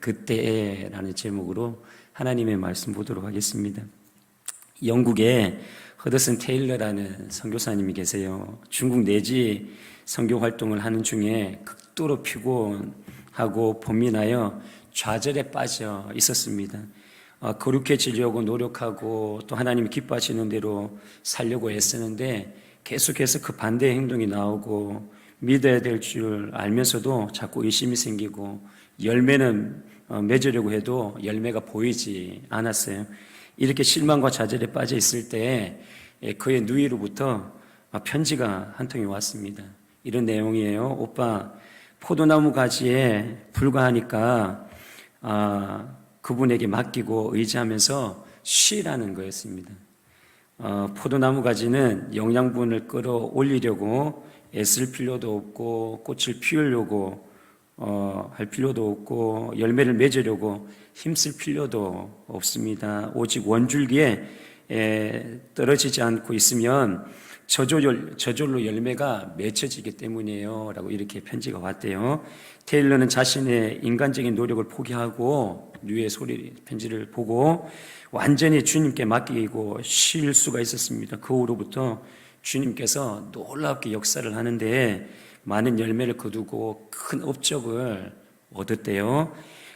그때라는 제목으로 하나님의 말씀 보도록 하겠습니다. 영국에 허드슨 테일러라는 선교사님이 계세요. 중국 내지 선교 활동을 하는 중에 극도로 피곤하고 번민하여 좌절에 빠져 있었습니다. 거룩해지려고 노력하고 또 하나님이 기뻐하시는 대로 살려고 애쓰는데 계속해서 그 반대의 행동이 나오고 믿어야 될 줄 알면서도 자꾸 의심이 생기고 열매는 맺으려고 해도 열매가 보이지 않았어요. 이렇게 실망과 좌절에 빠져 있을 때 그의 누이로부터 편지가 한 통이 왔습니다. 이런 내용이에요. 오빠, 포도나무 가지에 불과하니까 그분에게 맡기고 의지하면서 쉬라는 거였습니다. 포도나무 가지는 영양분을 끌어올리려고 애쓸 필요도 없고 꽃을 피우려고 할 필요도 없고 열매를 맺으려고 힘쓸 필요도 없습니다. 오직 원줄기에 떨어지지 않고 있으면 저절로 열매가 맺혀지기 때문이에요 라고 이렇게 편지가 왔대요. 테일러는 자신의 인간적인 노력을 포기하고 누이의 편지를 보고 완전히 주님께 맡기고 쉴 수가 있었습니다. 그 후로부터 주님께서 놀랍게 역사를 하는데 많은 열매를 거두고 큰 업적을 얻었대요.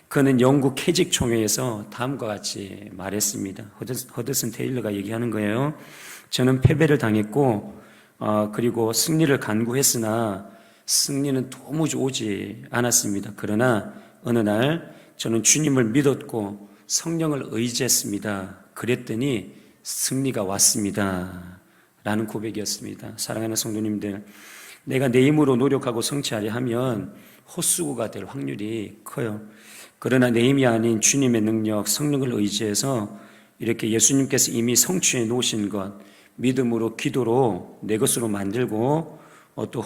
그는 영국 캐직 총회에서 다음과 같이 말했습니다. 허드슨 테일러가 얘기하는 거예요. 저는 패배를 당했고 그리고 승리를 간구했으나 승리는 도무지 오지 않았습니다. 그러나 어느 날 저는 주님을 믿었고 성령을 의지했습니다. 그랬더니 승리가 왔습니다. 라는 고백이었습니다. 사랑하는 성도님들, 내가 내 힘으로 노력하고 성취하려 하면 헛수고가 될 확률이 커요. 그러나 내 힘이 아닌 주님의 능력, 성령을 의지해서 이렇게 예수님께서 이미 성취해 놓으신 것, 믿음으로 기도로 내 것으로 만들고 또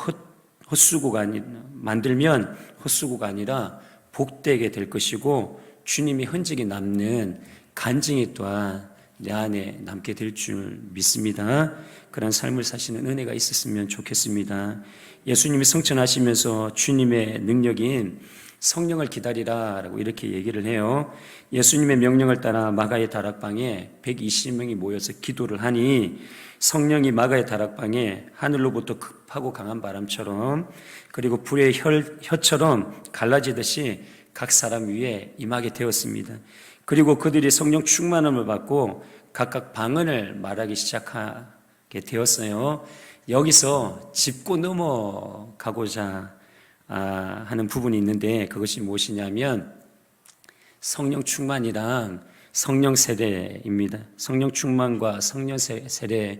만들면 헛수고가 아니라 복되게 될 것이고 주님이 흔적이 남는 간증이 또한 내 안에 남게 될 줄 믿습니다. 그런 삶을 사시는 은혜가 있었으면 좋겠습니다. 예수님이 성천하시면서 주님의 능력인 성령을 기다리라 라고 이렇게 얘기를 해요. 예수님의 명령을 따라 마가의 다락방에 120명이 모여서 기도를 하니 성령이 마가의 다락방에 하늘로부터 급하고 강한 바람처럼 그리고 불의 혀처럼 갈라지듯이 각 사람 위에 임하게 되었습니다. 그리고 그들이 성령 충만함을 받고 각각 방언을 말하기 시작하게 되었어요. 여기서 짚고 넘어가고자 하는 부분이 있는데 그것이 무엇이냐면 성령 충만이랑 성령 세례입니다. 성령 충만과 성령 세례의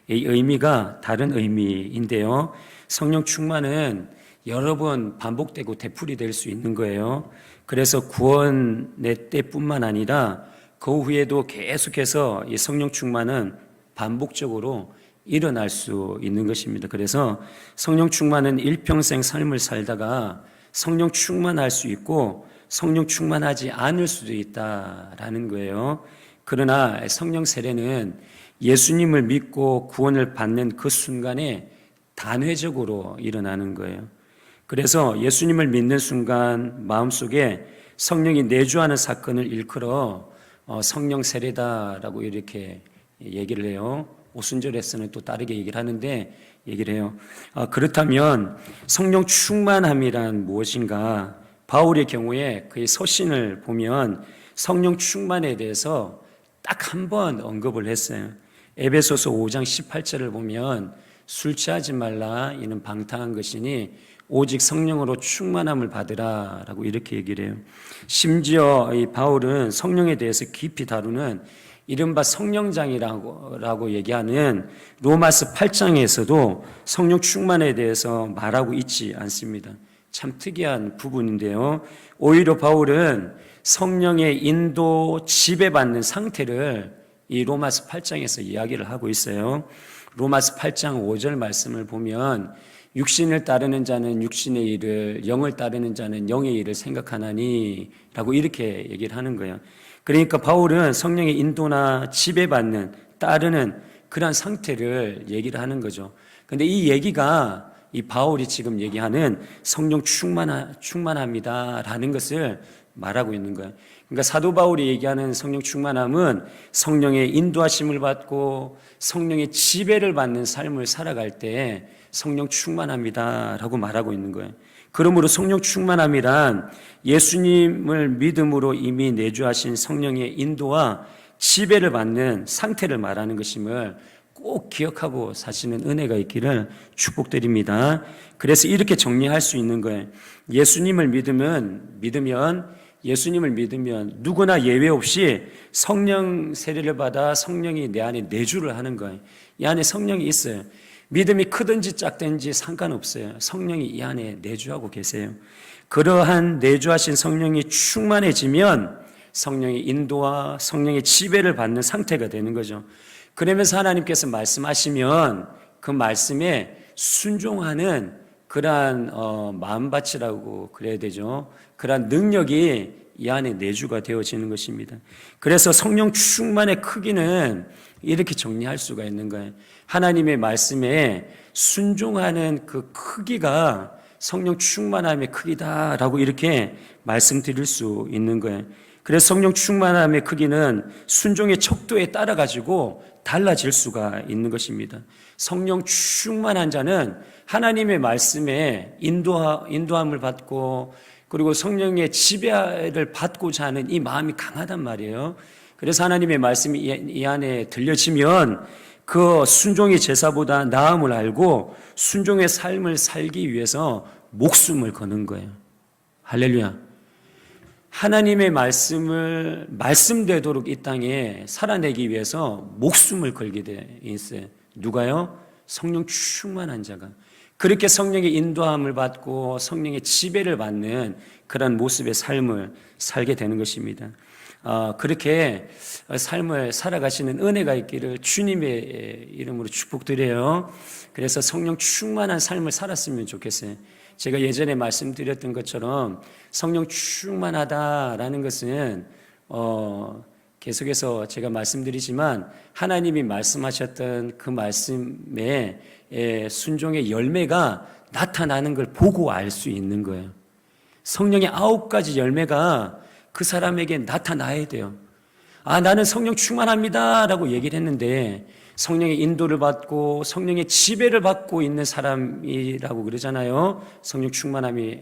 의미가 다른 의미인데요. 성령 충만은 여러 번 반복되고 되풀이될 수 있는 거예요. 그래서 구원의 때뿐만 아니라 그 후에도 계속해서 이 성령 충만은 반복적으로 일어날 수 있는 것입니다. 그래서 성령 충만은 일평생 삶을 살다가 성령 충만할 수 있고 성령 충만하지 않을 수도 있다라는 거예요. 그러나 성령 세례는 예수님을 믿고 구원을 받는 그 순간에 단회적으로 일어나는 거예요. 그래서 예수님을 믿는 순간 마음속에 성령이 내주하는 사건을 일컬어 성령 세례다라고 이렇게 얘기를 해요. 오순절에서는 또 다르게 얘기를 하는데 얘기를 해요. 그렇다면 성령 충만함이란 무엇인가? 바울의 경우에 그의 서신을 보면 성령 충만에 대해서 딱 한 번 언급을 했어요. 에베소서 5장 18절을 보면 술 취하지 말라 이는 방탕한 것이니 오직 성령으로 충만함을 받으라 라고 이렇게 얘기를 해요. 심지어 이 바울은 성령에 대해서 깊이 다루는 이른바 성령장이라고 얘기하는 로마서 8장에서도 성령 충만에 대해서 말하고 있지 않습니다. 참 특이한 부분인데요. 오히려 바울은 성령의 인도 지배받는 상태를 이 로마서 8장에서 이야기를 하고 있어요. 로마서 8장 5절 말씀을 보면 육신을 따르는 자는 육신의 일을, 영을 따르는 자는 영의 일을 생각하나니 라고 이렇게 얘기를 하는 거예요. 그러니까 바울은 성령의 인도나 지배받는, 따르는 그러한 상태를 얘기를 하는 거죠. 근데 이 얘기가 이 바울이 지금 얘기하는 성령 충만합니다라는 것을 말하고 있는 거예요. 그러니까 사도 바울이 얘기하는 성령 충만함은 성령의 인도하심을 받고 성령의 지배를 받는 삶을 살아갈 때 성령 충만합니다라고 말하고 있는 거예요. 그러므로 성령 충만함이란 예수님을 믿음으로 이미 내주하신 성령의 인도와 지배를 받는 상태를 말하는 것임을 꼭 기억하고 사시는 은혜가 있기를 축복드립니다. 그래서 이렇게 정리할 수 있는 거예요. 예수님을 믿으면 누구나 예외 없이 성령 세례를 받아 성령이 내 안에 내주를 하는 거예요. 이 안에 성령이 있어요. 믿음이 크든지 작든지 상관없어요. 성령이 이 안에 내주하고 계세요. 그러한 내주하신 성령이 충만해지면 성령의 인도와 성령의 지배를 받는 상태가 되는 거죠. 그러면서 하나님께서 말씀하시면 그 말씀에 순종하는 그러한 마음밭이라고 그래야 되죠. 그러한 능력이 이 안에 내주가 되어지는 것입니다. 그래서 성령 충만의 크기는 이렇게 정리할 수가 있는 거예요. 하나님의 말씀에 순종하는 그 크기가 성령 충만함의 크기다라고 이렇게 말씀드릴 수 있는 거예요. 그래서 성령 충만함의 크기는 순종의 척도에 따라 가지고 달라질 수가 있는 것입니다. 성령 충만한 자는 하나님의 말씀에 인도함을 받고 그리고 성령의 지배를 받고자 하는 이 마음이 강하단 말이에요. 그래서 하나님의 말씀이 이 안에 들려지면 그 순종의 제사보다 나음을 알고 순종의 삶을 살기 위해서 목숨을 거는 거예요. 할렐루야. 하나님의 말씀을 말씀되도록 이 땅에 살아내기 위해서 목숨을 걸게 돼 있어요. 누가요? 성령 충만한 자가. 그렇게 성령의 인도함을 받고 성령의 지배를 받는 그런 모습의 삶을 살게 되는 것입니다. 그렇게 삶을 살아가시는 은혜가 있기를 주님의 이름으로 축복드려요. 그래서 성령 충만한 삶을 살았으면 좋겠어요. 제가 예전에 말씀드렸던 것처럼 성령 충만하다라는 것은 계속해서 제가 말씀드리지만 하나님이 말씀하셨던 그 말씀에 순종의 열매가 나타나는 걸 보고 알 수 있는 거예요. 성령의 9가지 열매가 그 사람에게 나타나야 돼요. 나는 성령 충만합니다 라고 얘기를 했는데 성령의 인도를 받고 성령의 지배를 받고 있는 사람이라고 그러잖아요. 성령 충만함이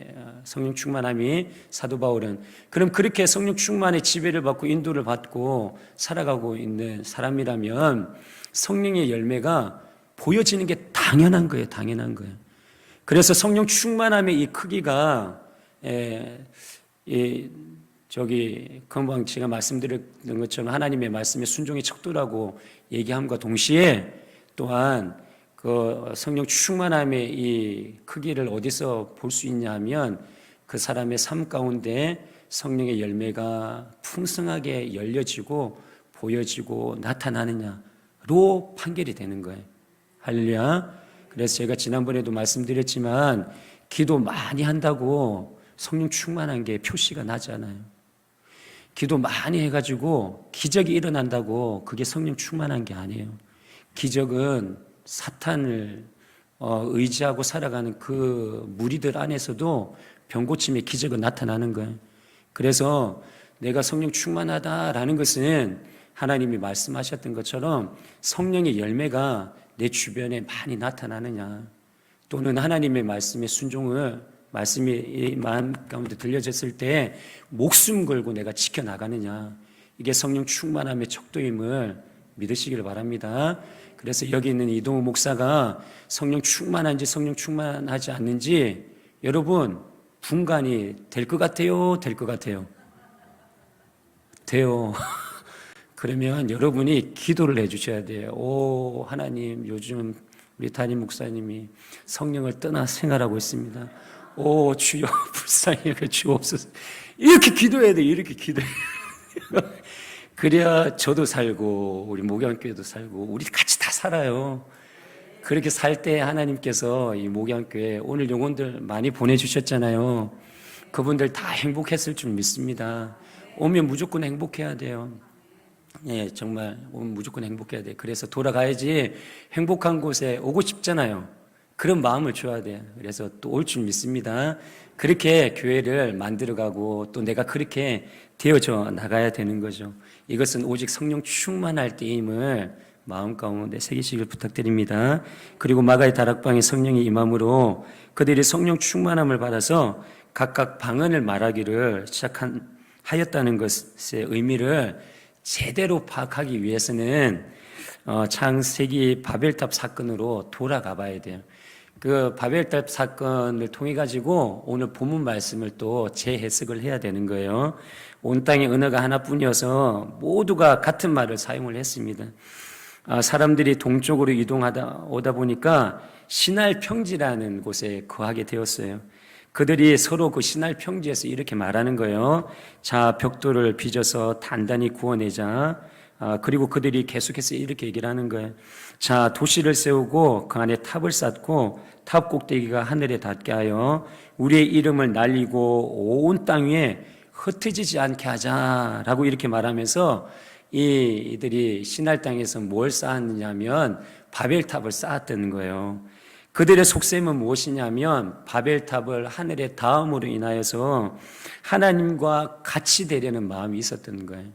사도 바울은. 그럼 그렇게 성령 충만의 지배를 받고 인도를 받고 살아가고 있는 사람이라면 성령의 열매가 보여지는 게 당연한 거예요. 당연한 거예요. 그래서 성령 충만함의 이 크기가 금방 제가 말씀드렸던 것처럼 하나님의 말씀에 순종의 척도라고 얘기함과 동시에 또한 그 성령 충만함의 이 크기를 어디서 볼 수 있냐 하면 그 사람의 삶 가운데 성령의 열매가 풍성하게 열려지고 보여지고 나타나느냐로 판결이 되는 거예요. 할렐루야. 그래서 제가 지난번에도 말씀드렸지만 기도 많이 한다고 성령 충만한 게 표시가 나지 않아요. 기도 많이 해가지고 기적이 일어난다고 그게 성령 충만한 게 아니에요. 기적은 사탄을 의지하고 살아가는 그 무리들 안에서도 병고침의 기적은 나타나는 거예요. 그래서 내가 성령 충만하다라는 것은 하나님이 말씀하셨던 것처럼 성령의 열매가 내 주변에 많이 나타나느냐, 또는 하나님의 말씀에 말씀이 마음 가운데 들려졌을 때 목숨 걸고 내가 지켜나가느냐, 이게 성령 충만함의 척도임을 믿으시기를 바랍니다. 그래서 여기 있는 이동우 목사가 성령 충만한지 성령 충만하지 않는지 여러분 분간이 될 것 같아요? 될 것 같아요? 돼요. 그러면 여러분이 기도를 해주셔야 돼요. 오 하나님, 요즘 우리 담임 목사님이 성령을 떠나 생활하고 있습니다. 오 주여 불쌍히 여겨 주옵소서. 이렇게 기도해야 돼요. 이렇게 기도해야 돼요. 그래야 저도 살고 우리 목양교회도 살고 우리 같이 다 살아요. 그렇게 살 때 하나님께서 이 목양교회 오늘 영혼들 많이 보내주셨잖아요. 그분들 다 행복했을 줄 믿습니다. 오면 무조건 행복해야 돼요. 예, 정말 오면 무조건 행복해야 돼요. 그래서 돌아가야지 행복한 곳에 오고 싶잖아요. 그런 마음을 줘야 돼요. 그래서 또 올 줄 믿습니다. 그렇게 교회를 만들어가고 또 내가 그렇게 되어져 나가야 되는 거죠. 이것은 오직 성령 충만할 때임을 마음 가운데 새기시길 부탁드립니다. 그리고 마가의 다락방에 성령이 임함으로 그들이 성령 충만함을 받아서 각각 방언을 말하기를 하였다는 것의 의미를 제대로 파악하기 위해서는 창세기 바벨탑 사건으로 돌아가 봐야 돼요. 그 바벨탑 사건을 통해 가지고 오늘 본문 말씀을 또 재해석을 해야 되는 거예요. 온 땅의 언어가 하나뿐이어서 모두가 같은 말을 사용을 했습니다. 사람들이 동쪽으로 오다 보니까 시날 평지라는 곳에 거하게 되었어요. 그들이 서로 그 시날 평지에서 이렇게 말하는 거예요. 자, 벽돌을 빚어서 단단히 구워내자. 그리고 그들이 계속해서 이렇게 얘기를 하는 거예요. 자, 도시를 세우고 그 안에 탑을 쌓고 탑 꼭대기가 하늘에 닿게 하여 우리의 이름을 날리고 온 땅 위에 흩어지지 않게 하자라고 이렇게 말하면서 이들이 시날 땅에서 뭘 쌓았느냐면 바벨탑을 쌓았다는 거예요. 그들의 속셈은 무엇이냐면 바벨탑을 하늘에 닿음으로 인하여서 하나님과 같이 되려는 마음이 있었던 거예요.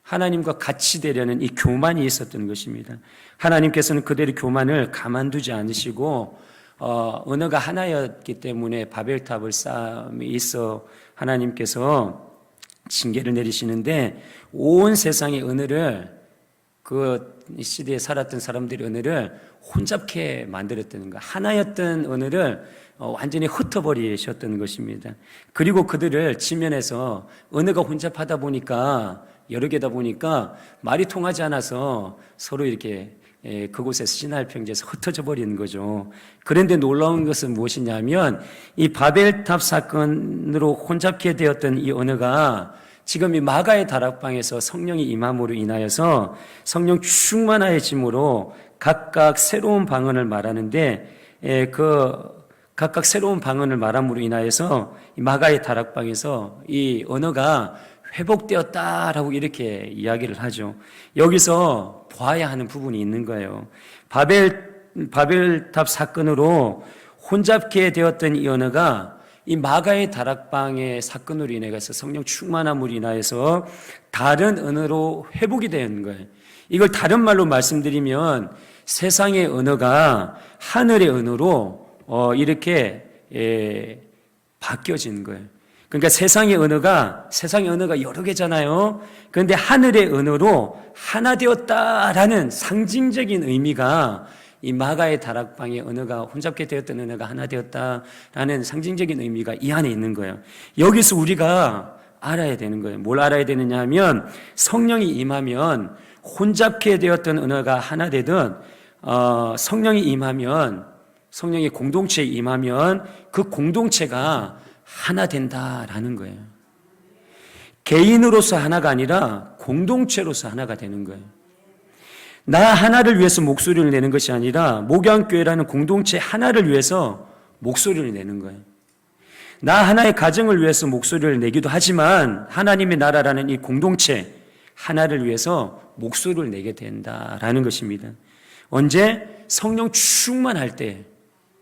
하나님과 같이 되려는 이 교만이 있었던 것입니다. 하나님께서는 그들의 교만을 가만두지 않으시고 언어가 하나였기 때문에 바벨탑을 쌓음에 있어 하나님께서 징계를 내리시는데 온 세상의 언어를 그 시대에 살았던 사람들의 언어를 혼잡케 만들었다는 것, 하나였던 언어를 완전히 흩어버리셨던 것입니다. 그리고 그들을 지면에서 언어가 혼잡하다 보니까 여러 개다 보니까 말이 통하지 않아서 서로 이렇게 그곳에서 시날 평지에서 흩어져 버리는 거죠. 그런데 놀라운 것은 무엇이냐면 이 바벨탑 사건으로 혼잡게 되었던 이 언어가 지금 이 마가의 다락방에서 성령이 임함으로 인하여서 성령 충만하여짐으로 각각 새로운 방언을 말하는데 각각 새로운 방언을 말함으로 인하여서 이 마가의 다락방에서 이 언어가 회복되었다라고 이렇게 이야기를 하죠. 여기서 봐야 하는 부분이 있는 거예요. 바벨탑 사건으로 혼잡게 되었던 이 언어가 이 마가의 다락방의 사건으로 인해서 성령 충만함으로 인하여서 다른 언어로 회복이 되는 거예요. 이걸 다른 말로 말씀드리면 세상의 언어가 하늘의 언어로 이렇게 바뀌어지는 거예요. 그러니까 세상의 언어가 여러 개잖아요. 그런데 하늘의 언어로 하나 되었다라는 상징적인 의미가 이 마가의 다락방의 언어가 혼잡게 되었던 언어가 하나 되었다라는 상징적인 의미가 이 안에 있는 거예요. 여기서 우리가 알아야 되는 거예요. 뭘 알아야 되느냐 하면 성령이 임하면 혼잡게 되었던 언어가 하나 되든 성령이 임하면 성령의 공동체에 임하면 그 공동체가 하나 된다라는 거예요. 개인으로서 하나가 아니라 공동체로서 하나가 되는 거예요. 나 하나를 위해서 목소리를 내는 것이 아니라 목양교회라는 공동체 하나를 위해서 목소리를 내는 거예요. 나 하나의 가정을 위해서 목소리를 내기도 하지만 하나님의 나라라는 이 공동체 하나를 위해서 목소리를 내게 된다라는 것입니다. 언제? 성령 충만할 때.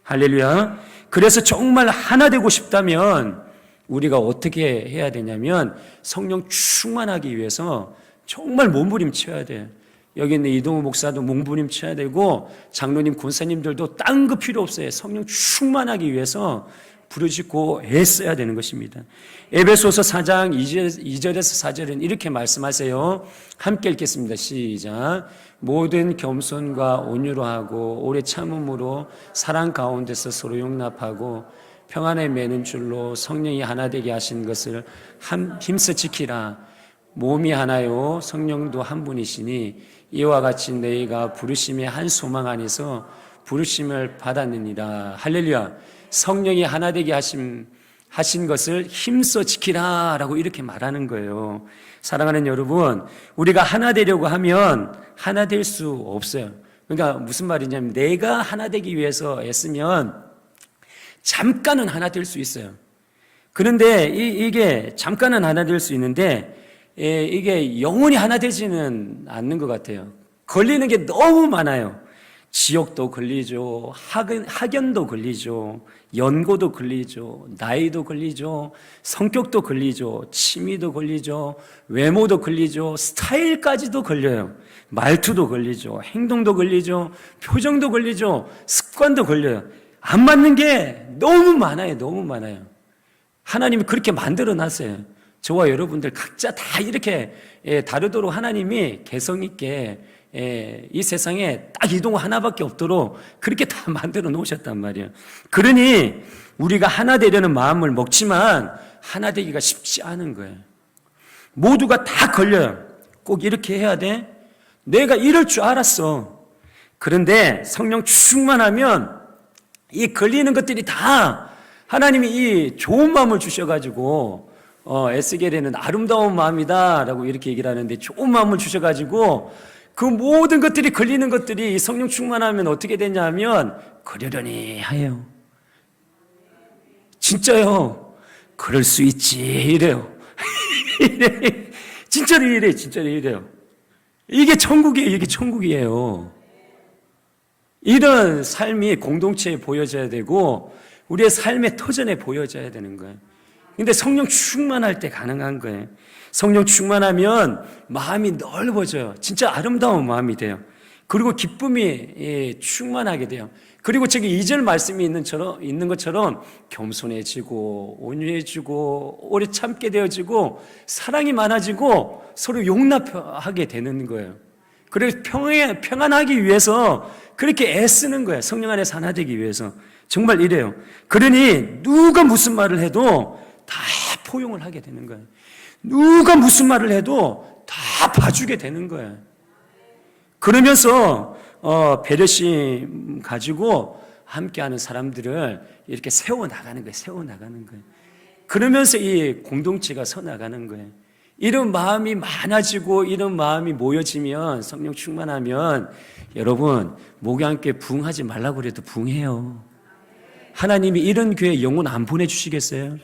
할렐루야. 그래서 정말 하나 되고 싶다면 우리가 어떻게 해야 되냐면 성령 충만하기 위해서 정말 몸부림쳐야 돼요. 여기 있는 이동우 목사도 몸부림쳐야 되고 장로님, 권사님들도 딴 거 필요 없어요. 성령 충만하기 위해서 부르짖고 애써야 되는 것입니다. 에베소서 4장 2절에서 4절은 이렇게 말씀하세요. 함께 읽겠습니다. 시작. 모든 겸손과 온유로 하고 오래 참음으로 사랑 가운데서 서로 용납하고 평안에 매는 줄로 성령이 하나 되게 하신 것을 힘써 지키라. 몸이 하나요 성령도 한 분이시니 이와 같이 너희가 부르심의 한 소망 안에서 부르심을 받았느니라. 할렐루야. 성령이 하나 되게 하신 것을 힘써 지키라 라고 이렇게 말하는 거예요. 사랑하는 여러분, 우리가 하나 되려고 하면 하나 될 수 없어요. 그러니까 무슨 말이냐면 내가 하나 되기 위해서 애쓰면 잠깐은 하나 될 수 있어요. 그런데 이게 잠깐은 하나 될 수 있는데 이게 영원히 하나 되지는 않는 것 같아요. 걸리는 게 너무 많아요. 지역도 걸리죠. 학연도 걸리죠. 연고도 걸리죠. 나이도 걸리죠. 성격도 걸리죠. 취미도 걸리죠. 외모도 걸리죠. 스타일까지도 걸려요. 말투도 걸리죠. 행동도 걸리죠. 표정도 걸리죠. 습관도 걸려요. 안 맞는 게 너무 많아요. 너무 많아요. 하나님이 그렇게 만들어 놨어요. 저와 여러분들 각자 다 이렇게 다르도록 하나님이 개성 있게 이 세상에 딱 이동 하나밖에 없도록 그렇게 다 만들어 놓으셨단 말이에요. 그러니 우리가 하나 되려는 마음을 먹지만 하나 되기가 쉽지 않은 거예요. 모두가 다 걸려요. 꼭 이렇게 해야 돼? 내가 이럴 줄 알았어. 그런데 성령 충만하면 이 걸리는 것들이 다 하나님이 이 좋은 마음을 주셔가지고 에스겔에는 아름다운 마음이다 라고 이렇게 얘기를 하는데 좋은 마음을 주셔가지고 그 모든 것들이 걸리는 것들이 성령 충만하면 어떻게 되냐면 그러려니 하여 진짜요. 그럴 수 있지 이래요. 진짜로 이래요. 진짜로 이래요. 이게 천국이에요. 이게 천국이에요. 이런 삶이 공동체에 보여져야 되고 우리의 삶의 터전에 보여져야 되는 거예요. 근데 성령 충만할 때 가능한 거예요. 성령 충만하면 마음이 넓어져요. 진짜 아름다운 마음이 돼요. 그리고 기쁨이 충만하게 돼요. 그리고 저기 2절 말씀이 있는 것처럼 겸손해지고 온유해지고 오래 참게 되어지고 사랑이 많아지고 서로 용납하게 되는 거예요. 그래서 평안하기 위해서 그렇게 애쓰는 거예요. 성령 안에서 하나 되기 위해서. 정말 이래요. 그러니 누가 무슨 말을 해도 다 포용을 하게 되는 거예요. 누가 무슨 말을 해도 다 봐주게 되는 거예요. 그러면서 배려심 가지고 함께하는 사람들을 이렇게 세워나가는 거예요. 세워나가는 거예요. 그러면서 이 공동체가 서나가는 거예요. 이런 마음이 많아지고 이런 마음이 모여지면 성령 충만하면 여러분 목양교회 부흥하지 말라고 그래도 부흥해요. 하나님이 이런 교회 영혼 안 보내주시겠어요?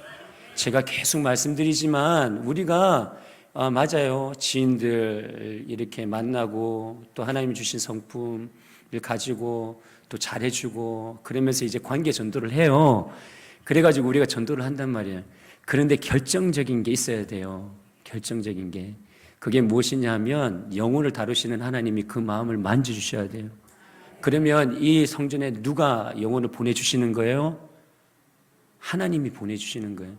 제가 계속 말씀드리지만 우리가 맞아요. 지인들 이렇게 만나고 또 하나님이 주신 성품을 가지고 또 잘해주고 그러면서 이제 관계 전도를 해요. 그래가지고 우리가 전도를 한단 말이에요. 그런데 결정적인 게 있어야 돼요. 결정적인 게. 그게 무엇이냐 하면 영혼을 다루시는 하나님이 그 마음을 만져주셔야 돼요. 그러면 이 성전에 누가 영혼을 보내주시는 거예요? 하나님이 보내주시는 거예요.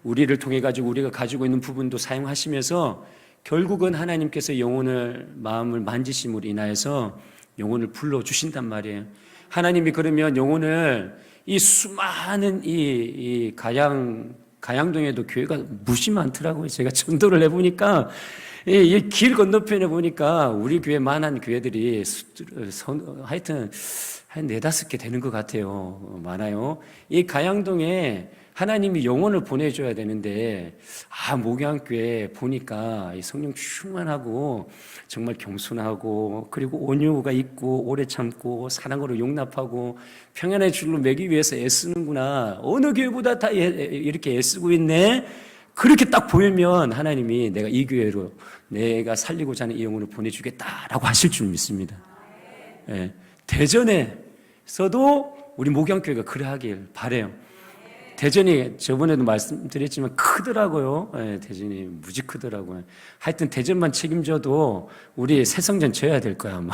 우리를 통해 가지고 우리가 가지고 있는 부분도 사용하시면서 결국은 하나님께서 영혼을 마음을 만지심으로 인하여서 영혼을 불러주신단 말이에요. 하나님이 그러면 영혼을 이 수많은 이 가양동에도 교회가 무지 많더라고요. 제가 전도를 해보니까 이 길 건너편에 보니까 우리 교회만한 교회들이 하여튼 한 4-5개 되는 것 같아요. 많아요. 이 가양동에 하나님이 영혼을 보내줘야 되는데 목양교회 보니까 이 성령 충만하고 정말 겸손하고 그리고 온유가 있고 오래 참고 사랑으로 용납하고 평안의 줄로 매기 위해서 애쓰는구나. 어느 교회보다 다 이렇게 애쓰고 있네. 그렇게 딱 보이면 하나님이 내가 이 교회로 내가 살리고자 하는 이 영혼을 보내주겠다라고 하실 줄 믿습니다. 예. 대전에서도 우리 목양교회가 그래 하길 바라요. 대전이 저번에도 말씀드렸지만 크더라고요. 예, 대전이 무지 크더라고요. 하여튼 대전만 책임져도 우리 새성전 지어야 될 거야 아마.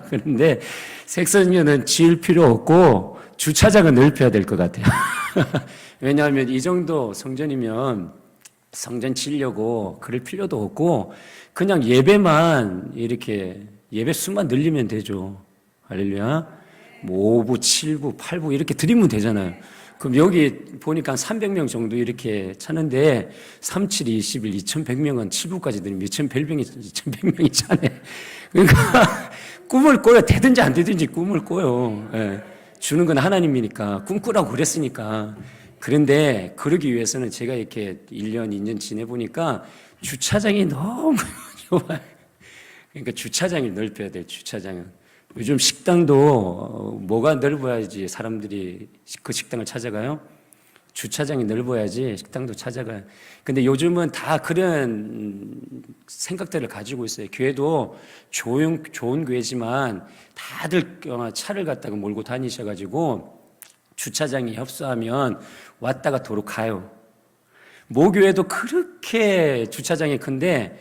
그런데 새성전은 지을 필요 없고 주차장은 넓혀야 될 것 같아요. 왜냐하면 이 정도 성전이면 성전 지으려고 그럴 필요도 없고 그냥 예배만 이렇게 예배 수만 늘리면 되죠. 할렐루야. 뭐 5부, 7부, 8부 이렇게 드리면 되잖아요. 그럼 여기 보니까 300명 정도 이렇게 차는데 3, 7, 21, 2100명은 7부까지 드리면 2100명이 차네. 그러니까 꿈을 꿔요. 되든지 안 되든지 꿈을 꿔요. 예. 주는 건 하나님이니까 꿈꾸라고 그랬으니까. 그런데 그러기 위해서는 제가 이렇게 1년, 2년 지내보니까 주차장이 너무 좋아요. 그러니까 주차장을 넓혀야 돼요. 주차장은. 요즘 식당도 뭐가 넓어야지 사람들이 그 식당을 찾아가요? 주차장이 넓어야지 식당도 찾아가요. 근데 요즘은 다 그런 생각들을 가지고 있어요. 교회도 좋은 교회지만 다들 차를 갖다가 몰고 다니셔가지고 주차장에 협소하면 왔다가 도로 가요. 모교회도 그렇게 주차장이 큰데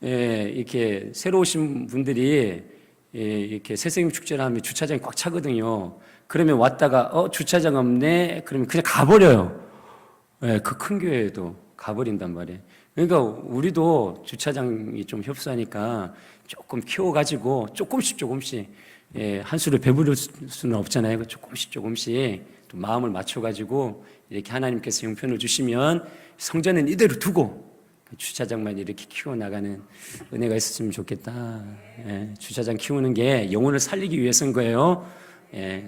이렇게 새로 오신 분들이 이렇게 새생임 축제를 하면 주차장이 꽉 차거든요. 그러면 왔다가 주차장 없네. 그러면 그냥 가버려요. 그 큰 교회에도 가버린단 말이에요. 그러니까 우리도 주차장이 좀 협소하니까 조금 키워가지고 조금씩 한 수를 배부를 수는 없잖아요. 조금씩 또 마음을 맞춰가지고 이렇게 하나님께서 형편을 주시면 성전은 이대로 두고 주차장만 이렇게 키워나가는 은혜가 있었으면 좋겠다. 주차장 키우는 게 영혼을 살리기 위해서인 거예요.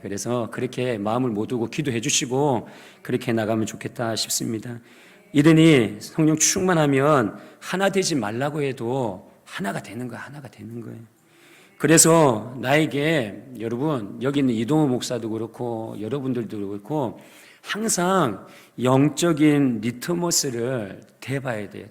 그래서 그렇게 마음을 모두고 기도해 주시고 그렇게 나가면 좋겠다 싶습니다. 이러니 성령 충만하면 하나 되지 말라고 해도 하나가 되는 거예요. 그래서 나에게 여러분 여기 있는 이동호 목사도 그렇고 여러분들도 그렇고 항상 영적인 리트머스를 대봐야 돼요.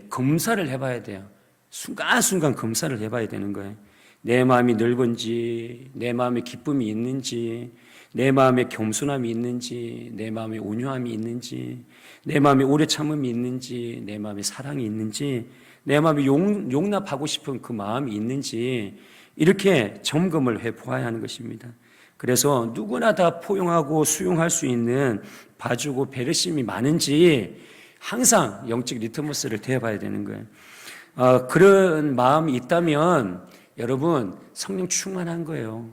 검사를 해봐야 돼요. 순간순간 검사를 해봐야 되는 거예요. 내 마음이 넓은지, 내 마음에 기쁨이 있는지, 내 마음에 겸손함이 있는지, 내 마음에 온유함이 있는지, 내 마음에 오래 참음이 있는지, 내 마음에 사랑이 있는지, 내 마음에 용납하고 싶은 그 마음이 있는지 이렇게 점검을 해보아야 하는 것입니다. 그래서 누구나 다 포용하고 수용할 수 있는 봐주고 배려심이 많은지 항상 영적 리트머스를 대봐야 되는 거예요. 그런 마음이 있다면 여러분 성령 충만한 거예요.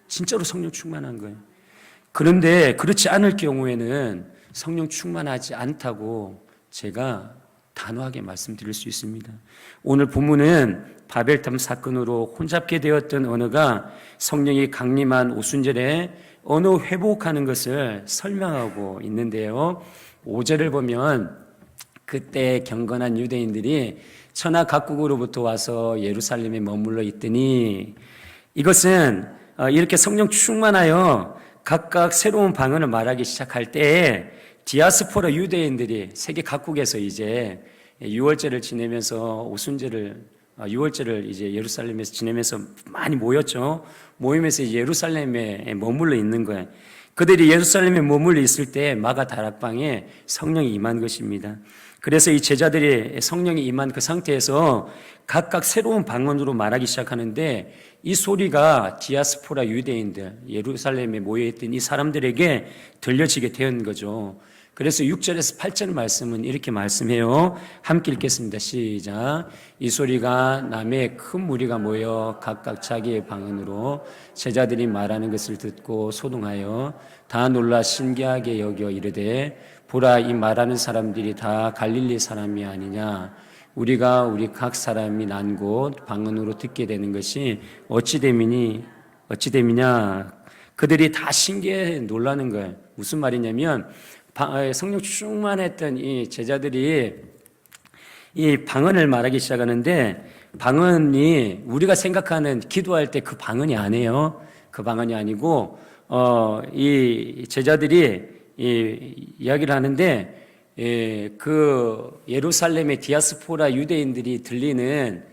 진짜로 성령 충만한 거예요. 그런데 그렇지 않을 경우에는 성령 충만하지 않다고 제가 단호하게 말씀드릴 수 있습니다. 오늘 본문은 바벨탑 사건으로 혼잡게 되었던 언어가 성령이 강림한 오순절에 언어 회복하는 것을 설명하고 있는데요. 5절을 보면 그때 경건한 유대인들이 천하 각국으로부터 와서 예루살렘에 머물러 있더니 이것은 이렇게 성령 충만하여 각각 새로운 방언을 말하기 시작할 때에 디아스포라 유대인들이 세계 각국에서 이제 6월절을 지내면서 오순절을 6월절을 이제 예루살렘에서 지내면서 많이 모였죠. 모이면서 예루살렘에 머물러 있는 거예요. 그들이 예루살렘에 머물러 있을 때 마가 다락방에 성령이 임한 것입니다. 그래서 이 제자들이 성령이 임한 그 상태에서 각각 새로운 방언으로 말하기 시작하는데 이 소리가 디아스포라 유대인들, 예루살렘에 모여있던 이 사람들에게 들려지게 된 거죠. 그래서 6절에서 8절 말씀은 이렇게 말씀해요. 함께 읽겠습니다. 시작. 이 소리가 남의 큰 무리가 모여 각각 자기의 방언으로 제자들이 말하는 것을 듣고 소동하여 다 놀라 신기하게 여겨 이르되 보라 이 말하는 사람들이 다 갈릴리 사람이 아니냐. 우리가 우리 각 사람이 난 곳 방언으로 듣게 되는 것이 어찌 됨이냐. 그들이 다 신기해 놀라는 거예요. 무슨 말이냐면 성령 충만했던 이 제자들이 이 방언을 말하기 시작하는데 방언이 우리가 생각하는 기도할 때 그 방언이 아니에요. 그 방언이 아니고 이 제자들이 이야기를 하는데 그 예루살렘의 디아스포라 유대인들이 들리는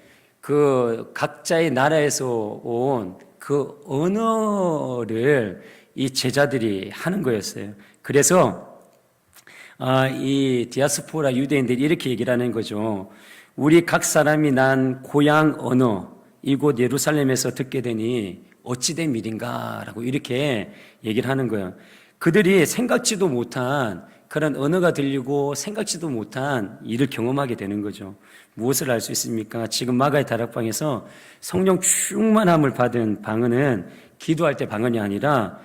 그 각자의 나라에서 온 그 언어를 이 제자들이 하는 거였어요. 그래서 이 디아스포라 유대인들이 이렇게 얘기를 하는 거죠. 우리 각 사람이 난 고향 언어 이곳 예루살렘에서 듣게 되니 어찌된 일인가라고 이렇게 얘기를 하는 거예요. 그들이 생각지도 못한 그런 언어가 들리고 생각지도 못한 일을 경험하게 되는 거죠. 무엇을 알 수 있습니까? 지금 마가의 다락방에서 성령 충만함을 받은 방언은 기도할 때 방언이 아니라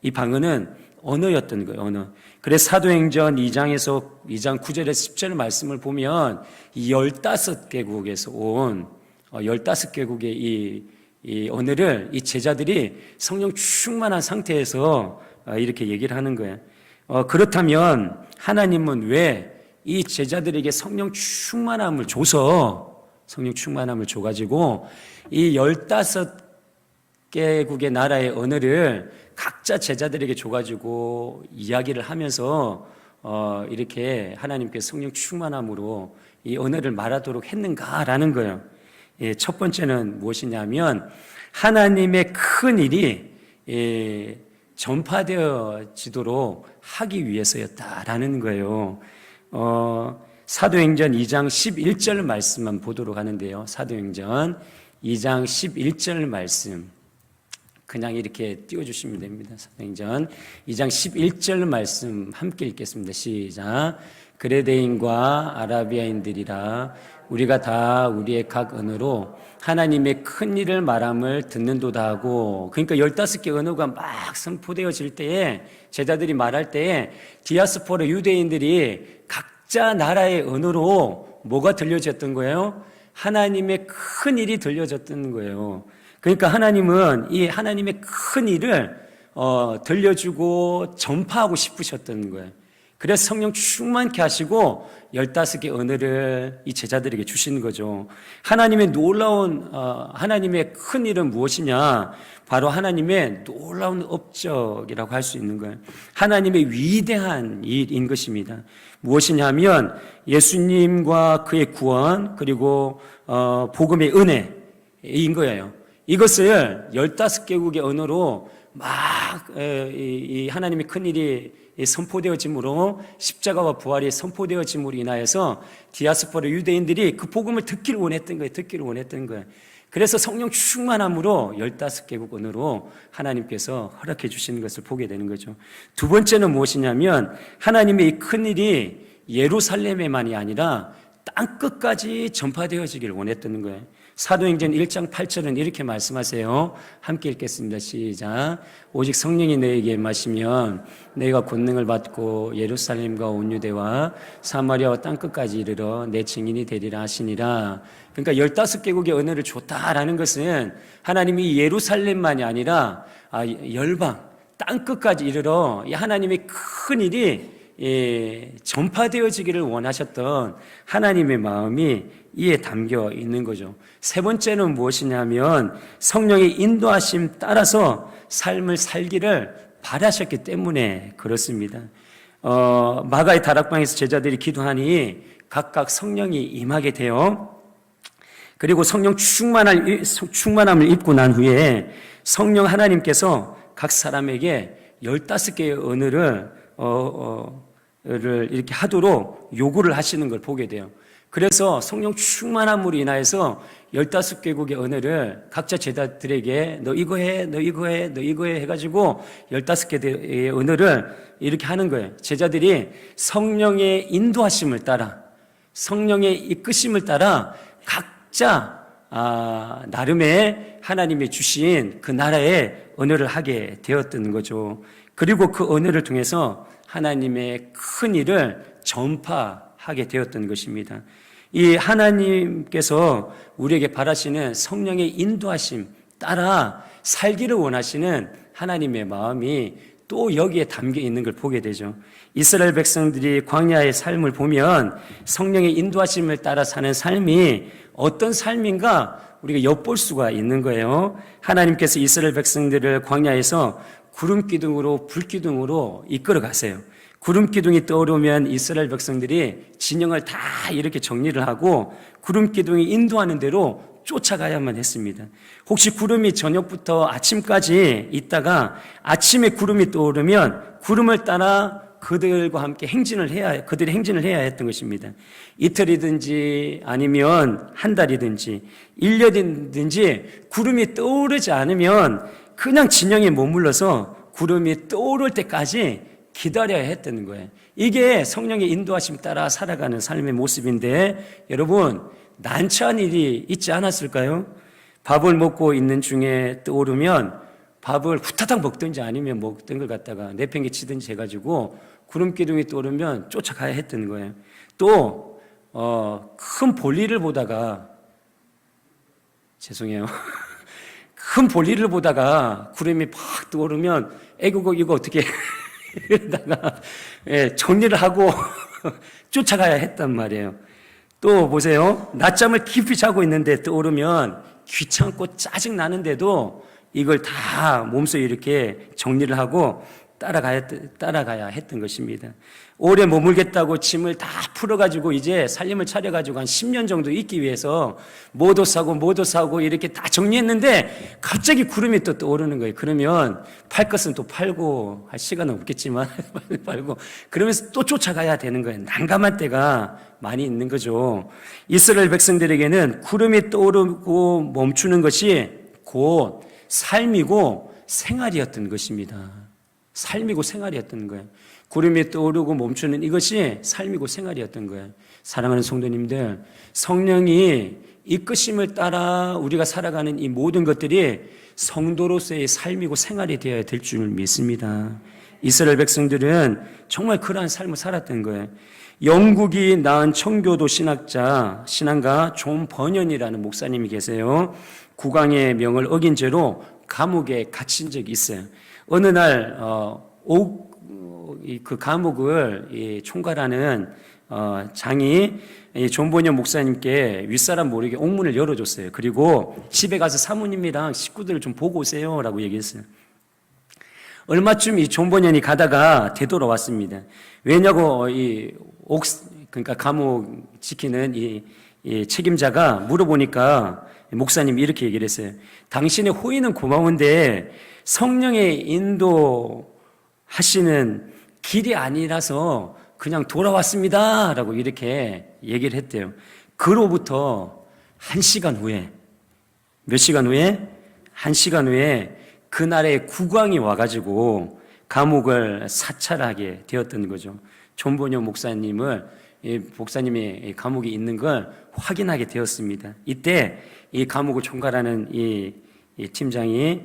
이 방언은 언어였던 거예요. 언어. 그래서 사도행전 2장 9절에서 10절 말씀을 보면 이 15개국에서 온 15개국의 이 언어를 이 제자들이 성령 충만한 상태에서 이렇게 얘기를 하는 거예요. 그렇다면 하나님은 왜 이 제자들에게 성령 충만함을 줘가지고 이 15개국의 10개국의 나라의 언어를 각자 제자들에게 줘가지고 이야기를 하면서 이렇게 하나님께 성령 충만함으로 이 언어를 말하도록 했는가라는 거예요. 예, 첫 번째는 무엇이냐면 하나님의 큰 일이 전파되어지도록 하기 위해서였다라는 거예요. 사도행전 2장 11절 말씀만 보도록 하는데요. 사도행전 2장 11절 말씀 그냥 이렇게 띄워주시면 됩니다. 사도행전 2장 11절 말씀 함께 읽겠습니다. 시작. 그레데인과 아라비아인들이라 우리가 다 우리의 각 언어로 하나님의 큰 일을 말함을 듣는도다 하고, 그러니까 15개 언어가 막 선포되어질 때에 제자들이 말할 때에 디아스포라 유대인들이 각자 나라의 언어로 뭐가 들려졌던 거예요? 하나님의 큰 일이 들려졌던 거예요. 그러니까 하나님은 이 하나님의 큰 일을 들려주고 전파하고 싶으셨던 거예요. 그래서 성령 충만케 하시고 15개 언어를 이 제자들에게 주신 거죠. 하나님의 놀라운 하나님의 큰 일은 무엇이냐? 바로 하나님의 놀라운 업적이라고 할 수 있는 거예요. 하나님의 위대한 일인 것입니다. 무엇이냐면 예수님과 그의 구원 그리고 복음의 은혜인 거예요. 이것을 15개국의 언어로 막 이 하나님의 큰 일이 선포되어짐으로 십자가와 부활이 선포되어짐으로 인하여서 디아스포라 유대인들이 그 복음을 듣기를 원했던 거예요. 그래서 성령 충만함으로 15개국 언어로 하나님께서 허락해 주시는 것을 보게 되는 거죠. 두 번째는 무엇이냐면 하나님의 이 큰일이 예루살렘에만이 아니라 땅끝까지 전파되어지기를 원했던 거예요. 사도행전 1장 8절은 이렇게 말씀하세요. 함께 읽겠습니다. 시작. 오직 성령이 너에게 임하시면 너희가 권능을 받고 예루살렘과 온 유대와 사마리아와 땅끝까지 이르러 내 증인이 되리라 하시니라. 그러니까 15개국의 언어를 줬다라는 것은 하나님이 예루살렘만이 아니라 열방, 땅끝까지 이르러 이 하나님의 큰 일이 전파되어지기를 원하셨던 하나님의 마음이 이에 담겨 있는 거죠. 세 번째는 무엇이냐면 성령의 인도하심 따라서 삶을 살기를 바라셨기 때문에 그렇습니다. 마가의 다락방에서 제자들이 기도하니 각각 성령이 임하게 되어 그리고 성령 충만함을 입고 난 후에 성령 하나님께서 각 사람에게 15개의 언어를 이렇게 하도록 요구를 하시는 걸 보게 돼요. 그래서 성령 충만함으로 인하여서 15개국의 언어를 각자 제자들에게 너 이거 해, 너 이거 해, 너 이거 해 해가지고 15개의 언어를 이렇게 하는 거예요. 제자들이 성령의 인도하심을 따라 성령의 이끄심을 따라 각자 나름의 하나님이 주신 그 나라의 언어를 하게 되었던 거죠. 그리고 그 언어를 통해서 하나님의 큰 일을 전파하게 되었던 것입니다. 이 하나님께서 우리에게 바라시는 성령의 인도하심 따라 살기를 원하시는 하나님의 마음이 또 여기에 담겨 있는 걸 보게 되죠. 이스라엘 백성들이 광야의 삶을 보면 성령의 인도하심을 따라 사는 삶이 어떤 삶인가 우리가 엿볼 수가 있는 거예요. 하나님께서 이스라엘 백성들을 광야에서 구름 기둥으로 불 기둥으로 이끌어 가세요. 구름 기둥이 떠오르면 이스라엘 백성들이 진영을 다 이렇게 정리를 하고 구름 기둥이 인도하는 대로 쫓아가야만 했습니다. 혹시 구름이 저녁부터 아침까지 있다가 아침에 구름이 떠오르면 구름을 따라 그들과 함께 그들이 행진을 해야 했던 것입니다. 이틀이든지 아니면 한 달이든지 1년이든지 구름이 떠오르지 않으면 그냥 진영에 머물러서 구름이 떠오를 때까지 기다려야 했다는 거예요. 이게 성령의 인도하심 따라 살아가는 삶의 모습인데 여러분 난처한 일이 있지 않았을까요? 밥을 먹고 있는 중에 떠오르면 밥을 후타닥 먹든지 아니면 먹던 걸 갖다가 내팽개치든지 해가지고 구름 기둥이 떠오르면 쫓아가야 했던 거예요. 또 큰 볼일을 보다가 죄송해요. 큰 볼일을 보다가 구름이 팍 떠오르면 이거 어떻게 이러다가 정리를 하고 쫓아가야 했단 말이에요. 또 보세요. 낮잠을 깊이 자고 있는데 떠오르면 귀찮고 짜증나는데도 이걸 다 몸소 이렇게 정리를 하고 따라가야 했던 것입니다. 오래 머물겠다고 짐을 다 풀어가지고 이제 살림을 차려가지고 한 10년 정도 있기 위해서 뭐도 사고 이렇게 다 정리했는데 갑자기 구름이 또 떠오르는 거예요. 그러면 팔 것은 또 팔고 할 시간은 없겠지만 팔고 그러면서 또 쫓아가야 되는 거예요. 난감한 때가 많이 있는 거죠. 이스라엘 백성들에게는 구름이 떠오르고 멈추는 것이 곧 삶이고 생활이었던 것입니다. 삶이고 생활이었던 거예요. 구름이 떠오르고 멈추는 이것이 삶이고 생활이었던 거예요. 사랑하는 성도님들, 성령이 이끄심을 따라 우리가 살아가는 이 모든 것들이 성도로서의 삶이고 생활이 되어야 될 줄 믿습니다. 이스라엘 백성들은 정말 그러한 삶을 살았던 거예요. 영국이 낳은 청교도 신앙가 존 버년이라는 목사님이 계세요. 국왕의 명을 어긴 죄로 감옥에 갇힌 적이 있어요. 어느 날 그 감옥을 총괄하는 장이 존 버년 목사님께 윗사람 모르게 옥문을 열어줬어요. 그리고 집에 가서 사모님이랑 식구들을 좀 보고 오세요라고 얘기했어요. 얼마쯤 이 존 버년이 가다가 되돌아왔습니다. 왜냐고 그러니까 감옥 지키는 이 책임자가 물어보니까 목사님이 이렇게 얘기를 했어요. 당신의 호의는 고마운데 성령의 인도하시는 길이 아니라서 그냥 돌아왔습니다 라고 이렇게 얘기를 했대요. 그로부터 1시간 후에, 몇 시간 후에? 1시간 후에 그날의 국왕이 와가지고 감옥을 사찰하게 되었던 거죠. 존 버년 목사님이 감옥에 있는 걸 확인하게 되었습니다. 이때 이 감옥을 총괄하는 이 팀장이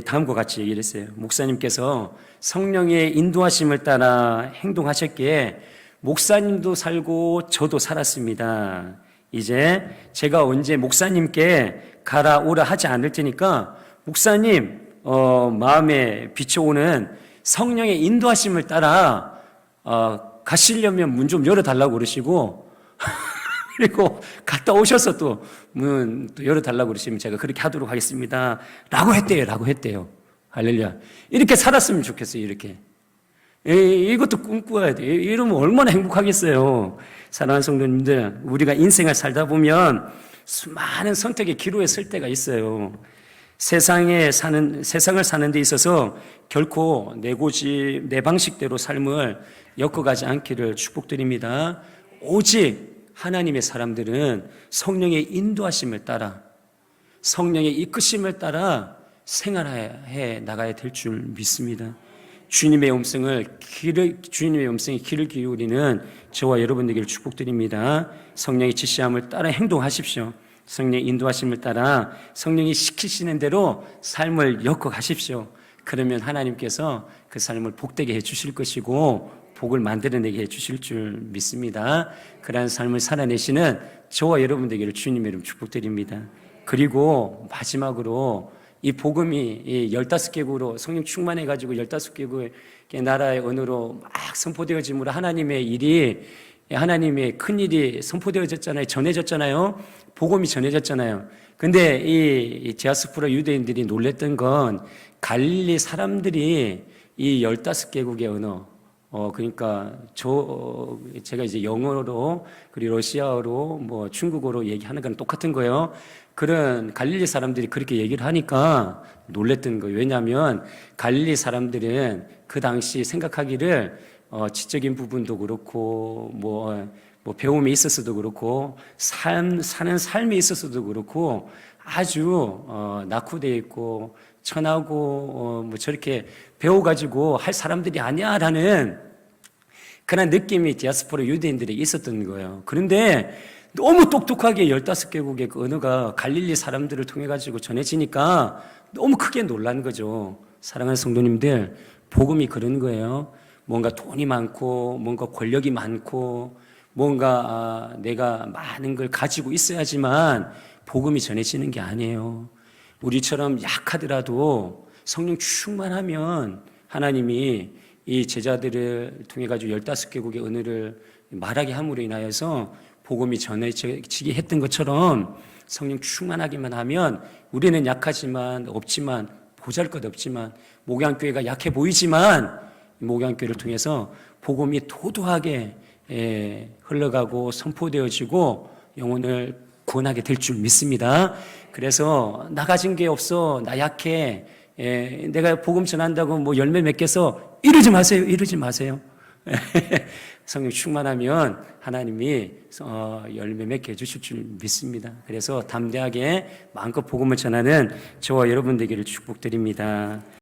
다음과 같이 얘기를 했어요. 목사님께서 성령의 인도하심을 따라 행동하셨기에 목사님도 살고 저도 살았습니다. 이제 제가 언제 목사님께 가라 오라 하지 않을 테니까 목사님 마음에 비춰오는 성령의 인도하심을 따라 가시려면 문 좀 열어달라고 그러시고 그리고 갔다 오셔서 또 문 또 열어달라고 그러시면 제가 그렇게 하도록 하겠습니다 라고 했대요. 할렐루야. 이렇게 살았으면 좋겠어요. 이렇게 이것도 꿈꿔야 돼요. 이러면 얼마나 행복하겠어요. 사랑하는 성도님들, 우리가 인생을 살다 보면 수많은 선택의 기로에 설 때가 있어요. 세상을 사는 데 있어서 결코 내 고집, 내 방식대로 삶을 엮어가지 않기를 축복드립니다. 오직 하나님의 사람들은 성령의 인도하심을 따라, 성령의 이끄심을 따라 생활해 나가야 될 줄 믿습니다. 주님의 음성에 귀를 기울이는 저와 여러분에게 축복드립니다. 성령의 지시함을 따라 행동하십시오. 성령의 인도하심을 따라 성령이 시키시는 대로 삶을 엮어가십시오. 그러면 하나님께서 그 삶을 복되게 해주실 것이고 복을 만들어내게 해주실 줄 믿습니다. 그러한 삶을 살아내시는 저와 여러분에게 주님의 이름 축복드립니다. 그리고 마지막으로 이 복음이 15개국으로 성령 충만해가지고 15개국의 나라의 언어로 막 선포되어짐으로 하나님의 큰 일이 선포되어졌잖아요. 전해졌잖아요. 복음이 전해졌잖아요. 근데 이 디아스포라 유대인들이 놀랬던 건 갈릴리 사람들이 이 15개국의 언어, 그러니까 제가 이제 영어로 그리고 러시아어로 뭐 중국어로 얘기하는 건 똑같은 거예요. 그런 갈릴리 사람들이 그렇게 얘기를 하니까 놀랬던 거예요. 왜냐하면 갈릴리 사람들은 그 당시 생각하기를 지적인 부분도 그렇고 뭐 배움에 있어서도 그렇고 사는 삶에 있어서도 그렇고 아주 낙후되어 있고 천하고 뭐 저렇게 배워가지고 할 사람들이 아니야라는 그런 느낌이 디아스포라 유대인들에게 있었던 거예요. 그런데 너무 똑똑하게 15개국의 그 언어가 갈릴리 사람들을 통해 가지고 전해지니까 너무 크게 놀란 거죠. 사랑하는 성도님들, 복음이 그런 거예요. 뭔가 돈이 많고 뭔가 권력이 많고 뭔가 내가 많은 걸 가지고 있어야지만 복음이 전해지는 게 아니에요. 우리처럼 약하더라도 성령 충만하면 하나님이 이 제자들을 통해 가지고 15개국의 언어를 말하게 함으로 인하여서 복음이 전해지게 했던 것처럼 성령 충만하기만 하면 우리는 약하지만 없지만 보잘것없지만 목양교회가 약해 보이지만 이 목양교회를 통해서 복음이 도도하게 흘러가고 선포되어지고 영혼을 구원하게 될 줄 믿습니다. 그래서 나 가진 게 없어, 나 약해, 내가 복음 전한다고 뭐 열매 맺겠어, 이러지 마세요. 이러지 마세요. 성령 충만하면 하나님이 열매 맺게 해주실 줄 믿습니다. 그래서 담대하게 마음껏 복음을 전하는 저와 여러분 되기를 축복드립니다.